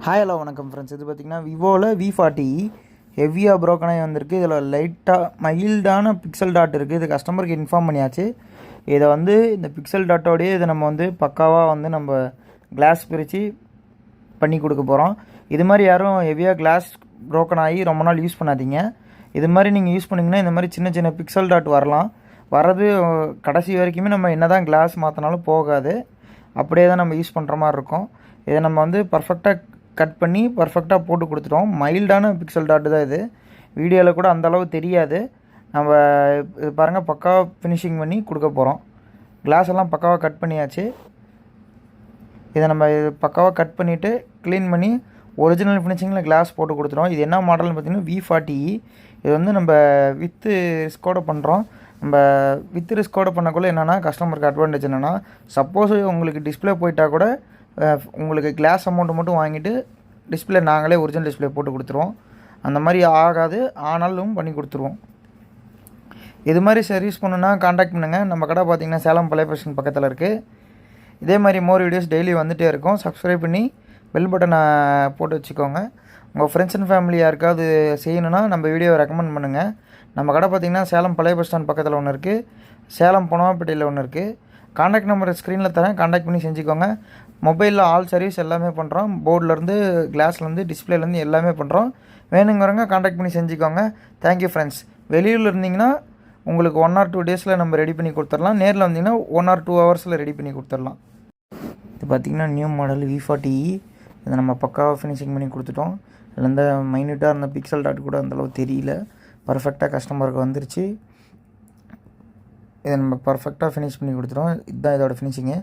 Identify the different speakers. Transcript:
Speaker 1: Hi hello வணக்கம் friends. இது பார்த்திங்கன்னா விவோவில் V40 ஹெவியாக ப்ரோக்கன் ஆகி வந்திருக்கு. இதில் லைட்டாக மைல்டான பிக்சல் டாட் இருக்குது. இது கஸ்டமருக்கு இன்ஃபார்ம் பண்ணியாச்சு. இதை வந்து இந்த பிக்சல் டாட்டோடையே இதை நம்ம வந்து பக்காவாக வந்து நம்ம கிளாஸ் பிரித்து பண்ணி கொடுக்க போகிறோம். இது மாதிரி யாரும் ஹெவியாக கிளாஸ் ப்ரோக்கன் ஆகி ரொம்ப நாள் யூஸ் பண்ணாதீங்க. இது மாதிரி நீங்கள் யூஸ் பண்ணிங்கன்னா இந்த மாதிரி சின்ன சின்ன பிக்சல் டாட் வரலாம். வர்றது கடைசி வரைக்குமே நம்ம என்ன தான் கிளாஸ் மாற்றினாலும் போகாது. அப்படியே தான் நம்ம யூஸ் பண்ணுற மாதிரி இருக்கும். இதை நம்ம வந்து பர்ஃபெக்டாக கட் பண்ணி பர்ஃபெக்டாக போட்டு கொடுத்துட்டோம். மைல்டான பிக்சல் டாட்டு தான் இது. வீடியோவில் கூட அந்தளவு தெரியாது. நம்ம இது பாருங்கள், பக்காவாக ஃபினிஷிங் பண்ணி கொடுக்க போகிறோம். கிளாஸ் எல்லாம் பக்காவாக கட் பண்ணியாச்சு. இதை நம்ம பக்காவாக கட் பண்ணிவிட்டு க்ளீன் பண்ணி ஒரிஜினல் ஃபினிஷிங்கில் கிளாஸ் போட்டு கொடுத்துட்டோம். இது என்ன மாடல்னு பார்த்தீங்கன்னா V40. இது வந்து நம்ம வித்து ரிஸ்கோடு பண்ணுறோம். நம்ம வித் ரிஸ்கோடு பண்ணக்குள்ளே என்னென்னா கஸ்டமருக்கு அட்வான்டேஜ் என்னென்னா, சப்போஸ் உங்களுக்கு டிஸ்பிளே போயிட்டால் கூட உங்களுக்கு கிளாஸ் அமௌண்ட்டு மட்டும் வாங்கிட்டு டிஸ்பிளே நாங்களே ஒரிஜினல் டிஸ்பிளே போட்டு கொடுத்துருவோம். அந்த மாதிரி ஆகாது, ஆனாலும் பண்ணி கொடுத்துருவோம். இது மாதிரி சர்வீஸ் பண்ணுன்னா காண்டாக்ட் பண்ணுங்கள். நம்ம கடை பார்த்திங்கன்னா சேலம் பழைய பஸ் ஸ்டாண்ட் பக்கத்தில் இருக்குது. இதே மாதிரி மோர் வீடியோஸ் டெய்லி வந்துகிட்டே இருக்கும். சப்ஸ்கிரைப் பண்ணி பெல் பட்டனை போட்டு வச்சுக்கோங்க. உங்கள் ஃப்ரெண்ட்ஸ் அண்ட் ஃபேமிலி யாருக்காவது செய்யணுன்னா நம்ம வீடியோவை ரெக்கமெண்ட் பண்ணுங்கள். நம்ம கடை பார்த்திங்கன்னா சேலம் பழைய பஸ் ஸ்டாண்ட் பக்கத்தில் ஒன்று இருக்குது, சேலம் பொனவாப்பேட்டையில் ஒன்று இருக்குது. காண்டாக்ட் நம்பர் ஸ்க்ரீனில் தரேன், காண்டாக்ட் பண்ணி செஞ்சுக்கோங்க. மொபைலில் ஆல் சர்வீஸ் எல்லாமே பண்ணுறோம். போர்ட்லேருந்து கிளாஸ்லேருந்து டிஸ்பிளேலேருந்து எல்லாமே பண்ணுறோம். வேணுங்கிறவங்க காண்டாக்ட் பண்ணி செஞ்சுக்கோங்க. Thank you friends. வெளியூரில் இருந்தீங்கன்னா உங்களுக்கு 1 or 2 டேஸில் நம்ம ரெடி பண்ணி கொடுத்துடலாம். நேரில் வந்தீங்கன்னா 1 or 2 ஹவர்ஸில் ரெடி பண்ணி கொடுத்துடலாம். இது பார்த்திங்கன்னா நியூ மாடல் V40. இதை நம்ம பக்காவாக ஃபினிஷிங் பண்ணி கொடுத்துட்டோம். அதில் இந்த மைன்யூட்டாக இருந்த பிக்சல் டாட் கூட அந்தளவு தெரியல. பர்ஃபெக்டாக கஸ்டமருக்கு வந்துருச்சு. இதை நம்ம பர்ஃபெக்டாக ஃபினிஷ் பண்ணி கொடுத்துட்டோம். இதுதான் இதோட ஃபினிஷிங்கு.